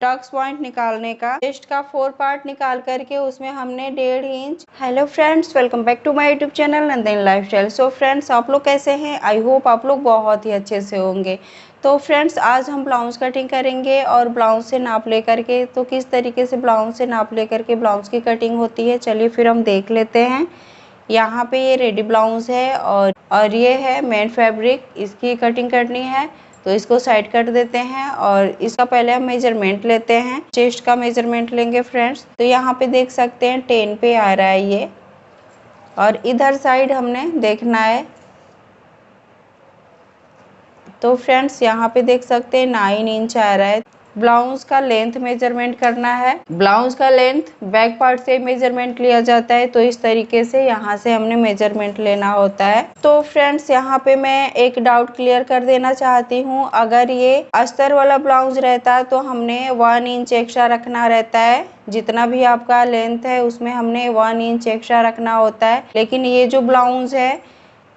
Tux point निकालने का, chest का 4 पार्ट निकाल करके उसमें हमने 1.5 inch. Hello friends, welcome back to my YouTube channel Nandan lifestyle. So friends, आप लोग कैसे हैं? आई होप आप लोग बहुत ही अच्छे से होंगे। तो फ्रेंड्स, आज हम ब्लाउज कटिंग करेंगे और ब्लाउज से नाप लेकर के, तो किस तरीके से ब्लाउज से नाप लेकर के ब्लाउज की कटिंग होती है, चलिए फिर हम देख लेते हैं। यहाँ पे ये रेडी ब्लाउज है और ये है मेन फैब्रिक, इसकी कटिंग करनी है तो इसको साइड कर देते हैं और इसका पहले हम मेजरमेंट लेते हैं। चेस्ट का मेजरमेंट लेंगे फ्रेंड्स। तो यहाँ पे देख सकते हैं 10 पे आ रहा है ये, और इधर साइड हमने देखना है। तो फ्रेंड्स, यहाँ पे देख सकते हैं 9 इंच आ रहा है। ब्लाउज का लेंथ मेजरमेंट करना है। ब्लाउज का लेंथ बैक पार्ट से मेजरमेंट लिया जाता है, तो इस तरीके से यहाँ से हमने मेजरमेंट लेना होता है। तो फ्रेंड्स, यहाँ पे मैं एक डाउट क्लियर कर देना चाहती हूँ। अगर ये अस्तर वाला ब्लाउज रहता तो हमने 1 इंच एक्स्ट्रा रखना रहता है। जितना भी आपका लेंथ है उसमें हमने 1 इंच एक्स्ट्रा रखना होता है। लेकिन ये जो ब्लाउज है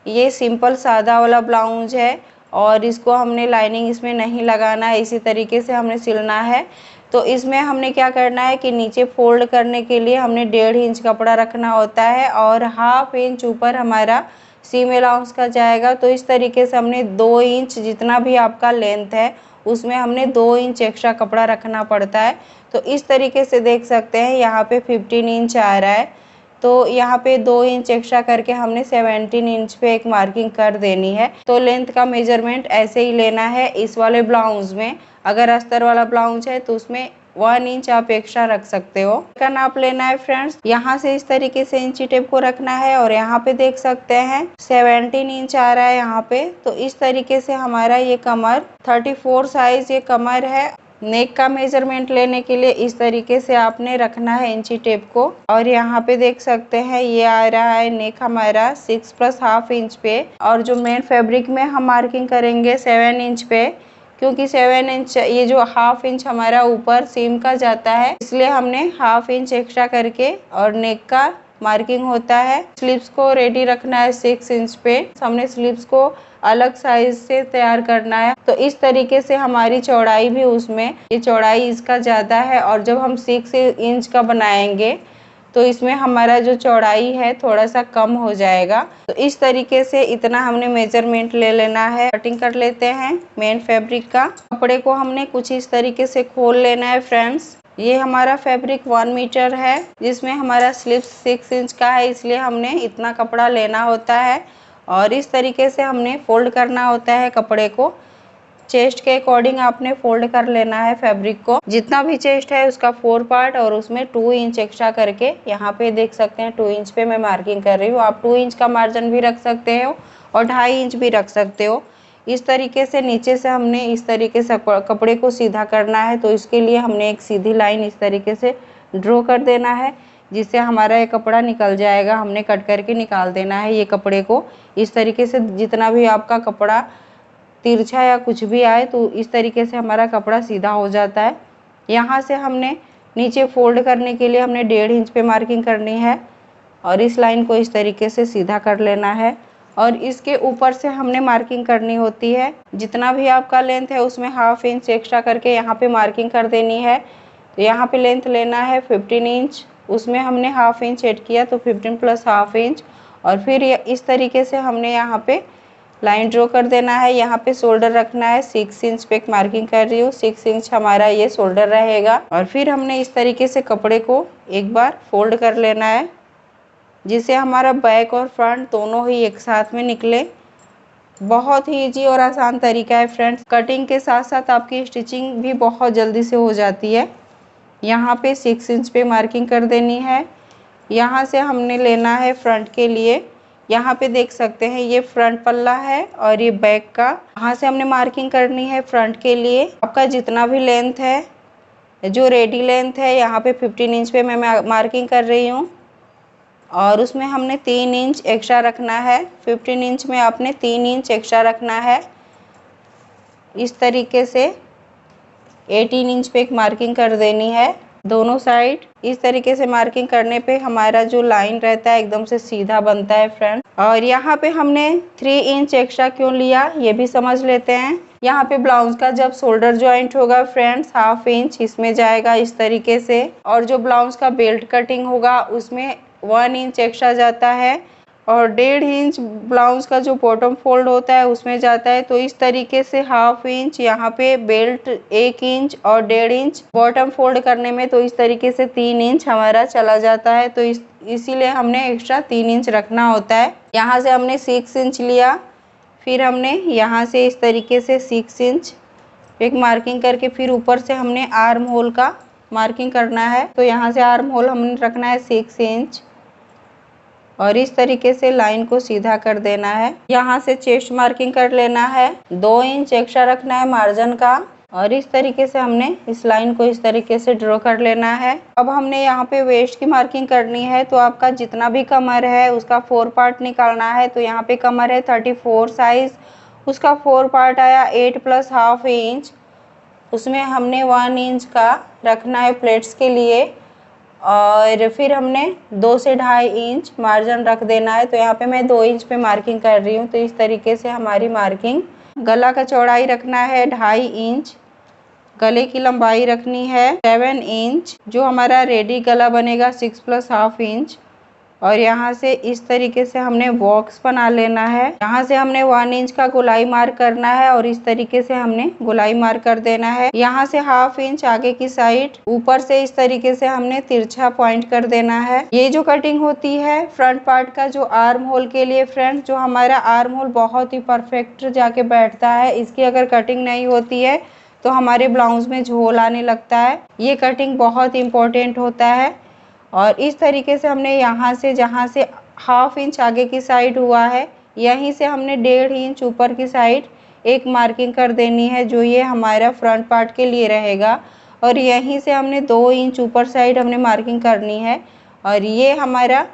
ये सिंपल सादा वाला ब्लाउज है और इसको हमने लाइनिंग इसमें नहीं लगाना है, इसी तरीके से हमने सिलना है। तो इसमें हमने क्या करना है कि नीचे फोल्ड करने के लिए हमने 1.5 इंच कपड़ा रखना होता है और 1/2 इंच ऊपर हमारा सीम अलाउंस का जाएगा। तो इस तरीके से हमने 2 इंच, जितना भी आपका लेंथ है उसमें हमने 2 इंच एक्स्ट्रा कपड़ा रखना पड़ता है। तो इस तरीके से देख सकते हैं यहाँ पे 15 इंच आ रहा है, तो यहाँ पे 2 इंच एक्स्ट्रा करके हमने 17 इंच पे एक मार्किंग कर देनी है। तो लेंथ का मेजरमेंट ऐसे ही लेना है इस वाले ब्लाउज में। अगर अस्तर वाला ब्लाउज है तो उसमें 1 इंच आप एक्स्ट्रा रख सकते हो। का नाप लेना है फ्रेंड्स, यहाँ से इस तरीके से इंची टेप को रखना है और यहाँ पे देख सकते हैं 17 इंच आ रहा है यहाँ पे। तो इस तरीके से हमारा ये कमर 34 साइज ये कमर है। नेक का मेजरमेंट लेने के लिए इस तरीके से आपने रखना है इंची टेप को, और यहाँ पे देख सकते हैं ये आ रहा है नेक हमारा 6 + ½ इंच पे। और जो मेन फैब्रिक में हम मार्किंग करेंगे 7 इंच पे, क्योंकि 7 इंच ये जो 1/2 इंच हमारा ऊपर सीम का जाता है, इसलिए हमने 1/2 इंच एक्स्ट्रा करके और नेक का मार्किंग होता है। स्लीव्स को रेडी रखना है 6 इंच पे। हमने स्लीव्स को अलग साइज से तैयार करना है। तो इस तरीके से हमारी चौड़ाई भी उसमें, ये चौड़ाई इसका ज़्यादा है और जब हम 6 इंच का बनाएंगे तो इसमें हमारा जो चौड़ाई है थोड़ा सा कम हो जाएगा। तो इस तरीके से इतना हमने मेजरमेंट ले लेना है। कटिंग कर लेते हैं मेन फैब्रिक का। कपड़े को हमने कुछ इस तरीके से खोल लेना है फ्रेंड्स। ये हमारा फैब्रिक 1 मीटर है, जिसमें हमारा स्लीव 6 इंच का है, इसलिए हमने इतना कपड़ा लेना होता है और इस तरीके से हमने फोल्ड करना होता है कपड़े को। चेस्ट के अकॉर्डिंग आपने फोल्ड कर लेना है फैब्रिक को। जितना भी चेस्ट है उसका 4 पार्ट और उसमें 2 इंच एक्स्ट्रा करके, यहाँ पे देख सकते हैं 2 इंच पे मैं मार्किंग कर रही हूँ। आप 2 इंच का मार्जिन भी रख सकते हो और 2.5 इंच भी रख सकते हो। इस तरीके से नीचे से हमने इस तरीके से कपड़े को सीधा करना है। तो इसके लिए हमने एक सीधी लाइन इस तरीके से ड्रॉ कर देना है, जिससे हमारा ये कपड़ा निकल जाएगा। हमने कट करके निकाल देना है ये कपड़े को। इस तरीके से जितना भी आपका कपड़ा तिरछा या कुछ भी आए तो इस तरीके से हमारा कपड़ा सीधा हो जाता है। यहाँ से हमने नीचे फोल्ड करने के लिए हमने 1.5 इंच पे मार्किंग करनी है और इस लाइन को इस तरीके से सीधा कर लेना है और इसके ऊपर से हमने मार्किंग करनी होती है। जितना भी आपका लेंथ है उसमें 1/2 इंच एक्स्ट्रा करके यहाँ पे मार्किंग कर देनी है। तो यहाँ पे लेंथ लेना है 15 इंच, उसमें हमने 1/2 इंच ऐड किया तो 15 + ½ इंच, और फिर इस तरीके से हमने यहाँ पे लाइन ड्रॉ कर देना है। यहाँ पे शोल्डर रखना है 6 इंच पे मार्किंग कर रही हूँ। 6 इंच हमारा ये शोल्डर रहेगा और फिर हमने इस तरीके से कपड़े को एक बार फोल्ड कर लेना है, जिससे हमारा बैक और फ्रंट दोनों ही एक साथ में निकले। बहुत ही इजी और आसान तरीका है फ्रेंड्स। कटिंग के साथ साथ आपकी स्टिचिंग भी बहुत जल्दी से हो जाती है। यहाँ पे 6 इंच पे मार्किंग कर देनी है। यहाँ से हमने लेना है फ्रंट के लिए। यहाँ पे देख सकते हैं ये फ्रंट पल्ला है और ये बैक का। यहाँ से हमने मार्किंग करनी है फ्रंट के लिए। आपका जितना भी लेंथ है, जो रेडी लेंथ है, यहाँ पे 15 इंच पे मैं मार्किंग कर रही हूँ और उसमें हमने 3 इंच एक्स्ट्रा रखना है। 15 इंच में आपने 3 इंच एक्स्ट्रा रखना है। इस तरीके से 18 इंच पे एक मार्किंग कर देनी है दोनों साइड। इस तरीके से मार्किंग करने पे हमारा जो लाइन रहता है एकदम से सीधा बनता है फ्रेंड। और यहाँ पे हमने 3 इंच एक्स्ट्रा क्यों लिया ये भी समझ लेते हैं। यहाँ पे ब्लाउज का जब शोल्डर जॉइंट होगा फ्रेंड्स, 1/2 इंच इसमें जाएगा इस तरीके से। और जो ब्लाउज का बेल्ट कटिंग होगा उसमें 1 इंच एक्स्ट्रा जाता है। और 1.5 इंच ब्लाउज का जो बॉटम फोल्ड होता है उसमें जाता है। तो इस तरीके से 1/2 इंच यहाँ पे बेल्ट, 1 इंच और 1.5 इंच बॉटम फोल्ड करने में, तो इस तरीके से 3 इंच हमारा चला जाता है। तो इसीलिए हमने एक्स्ट्रा 3 इंच रखना होता है। यहाँ से हमने 6 इंच लिया, फिर हमने यहाँ से इस तरीके से 6 इंच एक मार्किंग करके फिर ऊपर से हमने आर्म होल का मार्किंग करना है। तो यहाँ से आर्म होल हमने रखना है 6 इंच और इस तरीके से लाइन को सीधा कर देना है। यहाँ से चेस्ट मार्किंग कर लेना है, 2 इंच एक्स्ट्रा रखना है मार्जिन का और इस तरीके से हमने इस लाइन को इस तरीके से ड्रॉ कर लेना है। अब हमने यहाँ पे वेस्ट की मार्किंग करनी है। तो आपका जितना भी कमर है उसका 4 पार्ट निकालना है। तो यहाँ पे कमर है 34 साइज, उसका 4 पार्ट आया 8 + 1/2 इंच। उसमें हमने 1 इंच का रखना है प्लेट्स के लिए और फिर हमने 2 से 2.5 इंच मार्जिन रख देना है। तो यहाँ पे मैं 2 इंच पे मार्किंग कर रही हूँ। तो इस तरीके से हमारी मार्किंग। गला का चौड़ाई रखना है 2.5 इंच, गले की लंबाई रखनी है 7 इंच, जो हमारा रेडी गला बनेगा 6 + 1/2 इंच। और यहाँ से इस तरीके से हमने बॉक्स बना लेना है। यहाँ से हमने 1 इंच का गोलाई मार्क करना है और इस तरीके से हमने गोलाई मार्क कर देना है। यहाँ से 1/2 इंच आगे की साइड ऊपर से इस तरीके से हमने तिरछा पॉइंट कर देना है। ये जो कटिंग होती है फ्रंट पार्ट का जो आर्म होल के लिए फ्रेंड्स, जो हमारा आर्म होल बहुत ही परफेक्ट जाके बैठता है। इसकी अगर कटिंग नहीं होती है तो हमारे ब्लाउज में झोल आने लगता है। ये कटिंग बहुत इंपॉर्टेंट होता है। और इस तरीके से हमने यहाँ से जहाँ से 1/2 इंच आगे की साइड हुआ है, यहीं से हमने 1.5 इंच ऊपर की साइड एक मार्किंग कर देनी है, जो ये हमारा फ्रंट पार्ट के लिए रहेगा। और यहीं से हमने 2 इंच ऊपर साइड हमने मार्किंग करनी है और ये हमारा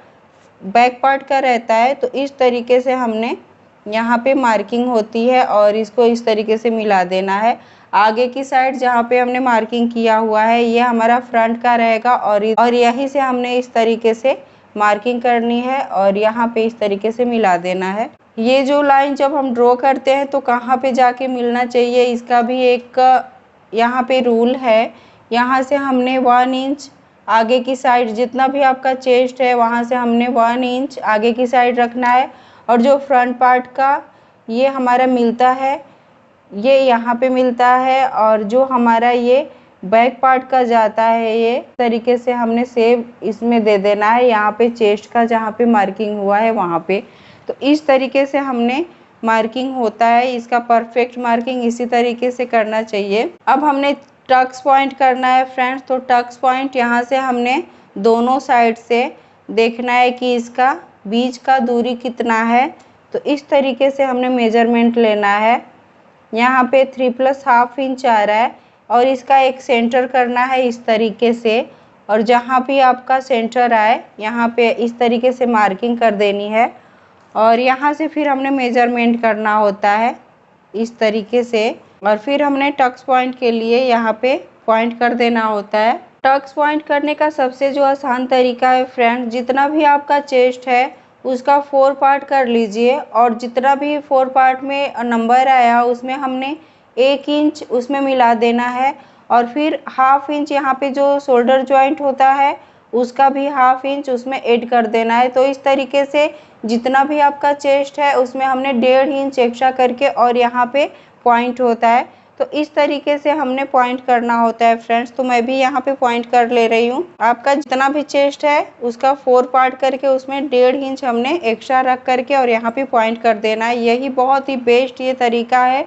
बैक पार्ट का रहता है। तो इस तरीके से हमने यहाँ पे मार्किंग होती है और इसको इस तरीके से मिला देना है। आगे की साइड जहाँ पे हमने मार्किंग किया हुआ है ये हमारा फ्रंट का रहेगा और यहीं से हमने इस तरीके से मार्किंग करनी है और यहाँ पे इस तरीके से मिला देना है। ये जो लाइन जब हम ड्रॉ करते हैं तो कहाँ पे जाके मिलना चाहिए, इसका भी एक यहाँ पे रूल है। यहाँ से हमने 1 इंच आगे की साइड, जितना भी आपका चेस्ट है वहाँ से हमने 1 इंच आगे की साइड रखना है। और जो फ्रंट पार्ट का ये हमारा मिलता है ये यहाँ पे मिलता है और जो हमारा ये बैक पार्ट का जाता है ये तरीके से हमने सेम इसमें दे देना है। यहाँ पे चेस्ट का जहाँ पे मार्किंग हुआ है वहाँ पे, तो इस तरीके से हमने मार्किंग होता है। इसका परफेक्ट मार्किंग इसी तरीके से करना चाहिए। अब हमने टक्स पॉइंट करना है फ्रेंड्स। तो टक्स पॉइंट यहाँ से हमने दोनों साइड से देखना है कि इसका बीच का दूरी कितना है। तो इस तरीके से हमने मेजरमेंट लेना है। यहाँ पे 3 + 1/2 इंच आ रहा है और इसका एक सेंटर करना है इस तरीके से। और जहाँ भी आपका सेंटर आए यहाँ पे इस तरीके से मार्किंग कर देनी है और यहाँ से फिर हमने मेजरमेंट करना होता है इस तरीके से। और फिर हमने टक्स पॉइंट के लिए यहाँ पे पॉइंट कर देना होता है। टक्स पॉइंट करने का सबसे जो आसान तरीका है फ्रेंड्स, जितना भी आपका चेस्ट है उसका 4 पार्ट कर लीजिए और जितना भी 4 पार्ट में नंबर आया उसमें हमने 1 इंच उसमें मिला देना है। और फिर 1/2 इंच यहाँ पे जो शोल्डर जॉइंट होता है उसका भी 1/2 इंच उसमें ऐड कर देना है। तो इस तरीके से जितना भी आपका चेस्ट है उसमें हमने 1.5 इंच एक्स्ट्रा करके और यहाँ पे पॉइंट होता है। तो इस तरीके से हमने पॉइंट करना होता है फ्रेंड्स। तो मैं भी यहाँ पे पॉइंट कर ले रही हूँ। आपका जितना भी चेस्ट है उसका 4 पार्ट करके उसमें 1.5 इंच हमने एक्स्ट्रा रख करके और यहाँ पे पॉइंट कर देना है। यही बहुत ही बेस्ट ये तरीका है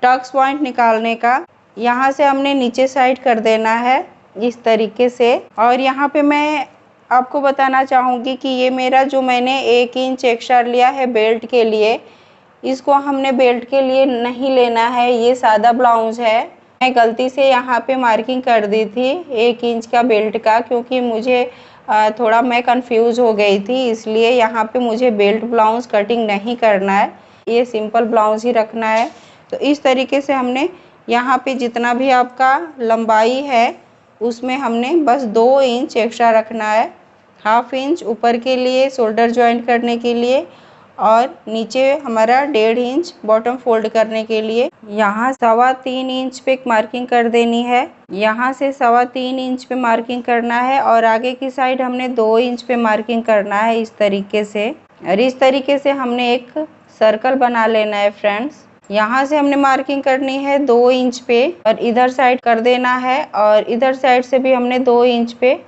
टक्स पॉइंट निकालने का। यहाँ से हमने नीचे साइड कर देना है इस तरीके से। और यहाँ पे मैं आपको बताना चाहूँगी कि ये मेरा जो मैंने 1 इंच एक्स्ट्रा लिया है बेल्ट के लिए, इसको हमने बेल्ट के लिए नहीं लेना है। ये सादा ब्लाउज है। मैं गलती से यहाँ पे मार्किंग कर दी थी 1 इंच का बेल्ट का, क्योंकि मुझे थोड़ा मैं कंफ्यूज हो गई थी, इसलिए यहाँ पे मुझे बेल्ट ब्लाउज कटिंग नहीं करना है, ये सिंपल ब्लाउज ही रखना है। तो इस तरीके से हमने यहाँ पे जितना भी आपका लंबाई है उसमें हमने बस 2 इंच एक्स्ट्रा रखना है। 1/2 इंच ऊपर के लिए शोल्डर जॉइंट करने के लिए और नीचे हमारा 1.5 इंच बॉटम फोल्ड करने के लिए। यहाँ 3.25 इंच पे मार्किंग कर देनी है। यहाँ से 3.25 इंच पे मार्किंग करना है और आगे की साइड हमने 2 इंच पे मार्किंग करना है इस तरीके से। और इस तरीके से हमने एक सर्कल बना लेना है फ्रेंड्स। यहाँ से हमने मार्किंग करनी है 2 इंच पे और इधर साइड कर देना है और इधर साइड से भी हमने 2 इंच पे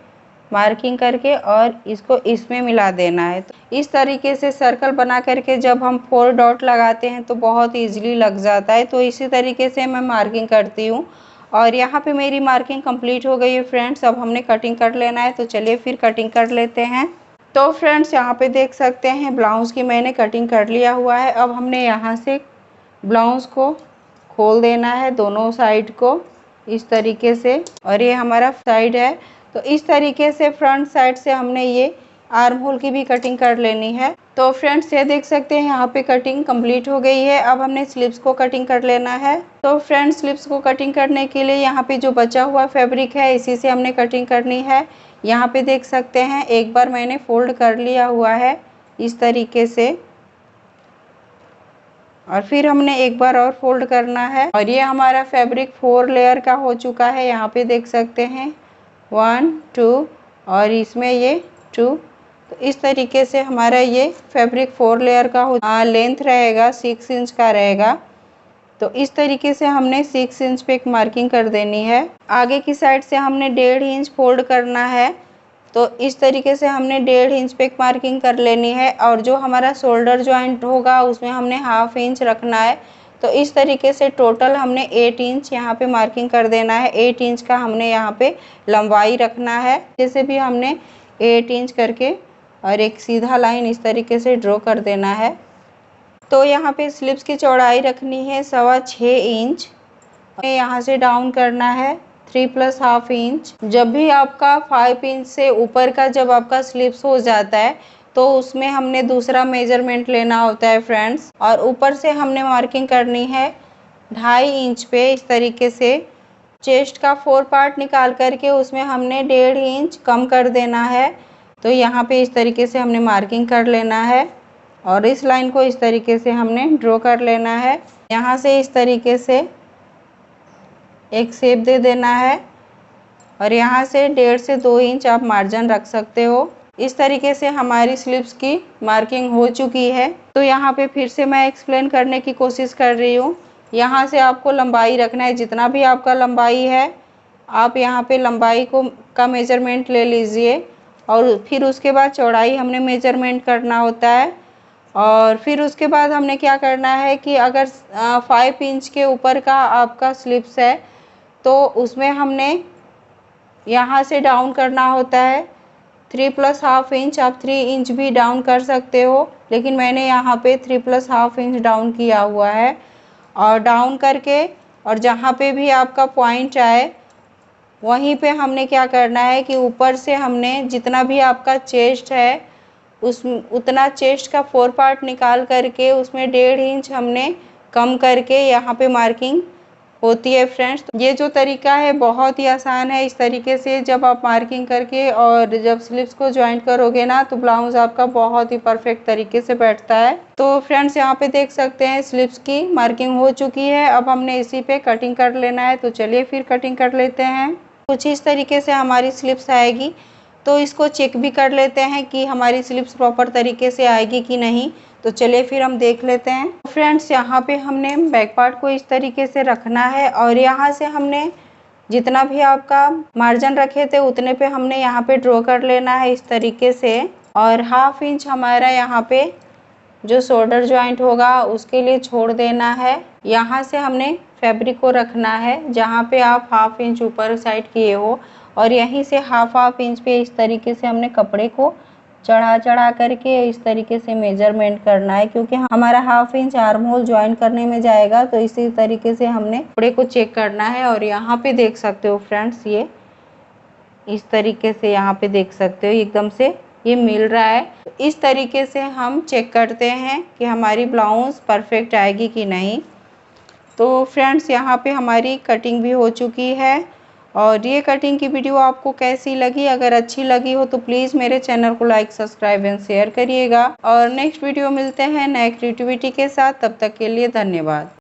मार्किंग करके और इसको इसमें मिला देना है। तो इस तरीके से सर्कल बना करके जब हम 4 डॉट लगाते हैं तो बहुत ईजिली लग जाता है। तो इसी तरीके से मैं मार्किंग करती हूँ और यहाँ पे मेरी मार्किंग कंप्लीट हो गई है फ्रेंड्स। अब हमने कटिंग कर लेना है, तो चलिए फिर कटिंग कर लेते हैं। तो फ्रेंड्स यहाँ पे देख सकते हैं ब्लाउज़ की मैंने कटिंग कर लिया हुआ है। अब हमने यहाँ से ब्लाउज़ को खोल देना है दोनों साइड को इस तरीके से, और ये हमारा साइड है। तो इस तरीके से फ्रंट साइड से हमने ये आर्म होल की भी कटिंग कर लेनी है। तो फ्रेंड्स ये देख सकते हैं यहाँ पे कटिंग कंप्लीट हो गई है। अब हमने स्लीव्स को कटिंग कर लेना है। तो फ्रेंड्स स्लीव्स को कटिंग करने के लिए यहाँ पे जो बचा हुआ फैब्रिक है इसी से हमने कटिंग करनी है। यहाँ पे देख सकते हैं एक बार मैंने फोल्ड कर लिया हुआ है इस तरीके से, और फिर हमने एक बार और फोल्ड करना है। और ये हमारा फैब्रिक 4 लेयर का हो चुका है। यहाँ पे देख सकते हैं 1 2 और इसमें ये 2। तो इस तरीके से हमारा ये फैब्रिक 4 लेयर का हो, लेंथ रहेगा 6 इंच का रहेगा। तो इस तरीके से हमने 6 इंच पे एक मार्किंग कर देनी है। आगे की साइड से हमने 1.5 इंच फोल्ड करना है। तो इस तरीके से हमने 1.5 इंच पे एक मार्किंग कर लेनी है और जो हमारा शोल्डर जॉइंट होगा उसमें हमने हाफ इंच रखना है। तो इस तरीके से टोटल हमने 8 इंच यहाँ पे मार्किंग कर देना है। 8 इंच का हमने यहाँ पे लंबाई रखना है। जैसे भी हमने 8 इंच करके और एक सीधा लाइन इस तरीके से ड्रॉ कर देना है। तो यहाँ पे स्लीव्स की चौड़ाई रखनी है 6.25 इंच। यहाँ से डाउन करना है 3 + ½ इंच। जब भी आपका 5 इंच से ऊपर का जब आपका स्लीव्स हो जाता है तो उसमें हमने दूसरा मेजरमेंट लेना होता है फ्रेंड्स। और ऊपर से हमने मार्किंग करनी है 2.5 इंच पे इस तरीके से। चेस्ट का 4 पार्ट निकाल करके उसमें हमने 1.5 इंच कम कर देना है। तो यहाँ पे इस तरीके से हमने मार्किंग कर लेना है और इस लाइन को इस तरीके से हमने ड्रॉ कर लेना है। यहाँ से इस तरीके से एक शेप दे देना है और यहाँ से 1.5 से 2 इंच आप मार्जिन रख सकते हो। इस तरीके से हमारी स्लीव्स की मार्किंग हो चुकी है। तो यहाँ पे फिर से मैं एक्सप्लेन करने की कोशिश कर रही हूँ। यहाँ से आपको लंबाई रखना है, जितना भी आपका लंबाई है आप यहाँ पे लंबाई का मेजरमेंट ले लीजिए और फिर उसके बाद चौड़ाई हमने मेजरमेंट करना होता है। और फिर उसके बाद हमने क्या करना है कि अगर 5 इंच के ऊपर का आपका स्लीव्स है तो उसमें हमने यहाँ से डाउन करना होता है 3 + ½ इंच। आप 3 इंच भी डाउन कर सकते हो, लेकिन मैंने यहाँ पे 3 + ½ इंच डाउन किया हुआ है। और डाउन करके और जहाँ पे भी आपका पॉइंट आए वहीं पे हमने क्या करना है कि ऊपर से हमने जितना भी आपका चेस्ट है उतना चेस्ट का 4 पार्ट निकाल करके उसमें 1.5 इंच हमने कम करके यहाँ पे मार्किंग होती है फ्रेंड्स। ये जो तरीका है बहुत ही आसान है। इस तरीके से जब आप मार्किंग करके और जब स्लीव्स को ज्वाइंट करोगे ना तो ब्लाउज आपका बहुत ही परफेक्ट तरीके से बैठता है। तो फ्रेंड्स यहाँ पे देख सकते हैं स्लीव्स की मार्किंग हो चुकी है। अब हमने इसी पे कटिंग कर लेना है। तो चलिए फिर कटिंग कर लेते हैं। कुछ इस तरीके से हमारी स्लीव्स आएगी। तो इसको चेक भी कर लेते हैं कि हमारी स्लीव्स प्रॉपर तरीके से आएगी कि नहीं। तो चलिए फिर हम देख लेते हैं। फ्रेंड्स यहाँ पे हमने बैक पार्ट को इस तरीके से रखना है और यहाँ से हमने जितना भी आपका मार्जिन रखे थे उतने पे हमने यहाँ पे ड्रॉ कर लेना है इस तरीके से। और ½ इंच हमारा यहाँ पे जो शोल्डर जॉइंट होगा उसके लिए छोड़ देना है। यहाँ से हमने फैब्रिक को रखना है जहाँ पे आप ½ इंच ऊपर साइड किए हो और यहीं से ½ इंच पे इस तरीके से हमने कपड़े को चढ़ा करके इस तरीके से मेजरमेंट करना है, क्योंकि हमारा ½ इंच आर्म होल ज्वाइन करने में जाएगा। तो इसी तरीके से हमने कपड़े को चेक करना है। और यहाँ पे देख सकते हो फ्रेंड्स ये इस तरीके से यहाँ पे देख सकते हो एकदम से ये मिल रहा है। इस तरीके से हम चेक करते हैं कि हमारी ब्लाउज परफेक्ट आएगी कि नहीं। तो फ्रेंड्स यहाँ पे हमारी कटिंग भी हो चुकी है और ये कटिंग की वीडियो आपको कैसी लगी? अगर अच्छी लगी हो तो प्लीज मेरे चैनल को लाइक, सब्सक्राइब एंड शेयर करिएगा। और नेक्स्ट वीडियो मिलते हैं नए क्रिएटिविटी के साथ। तब तक के लिए धन्यवाद।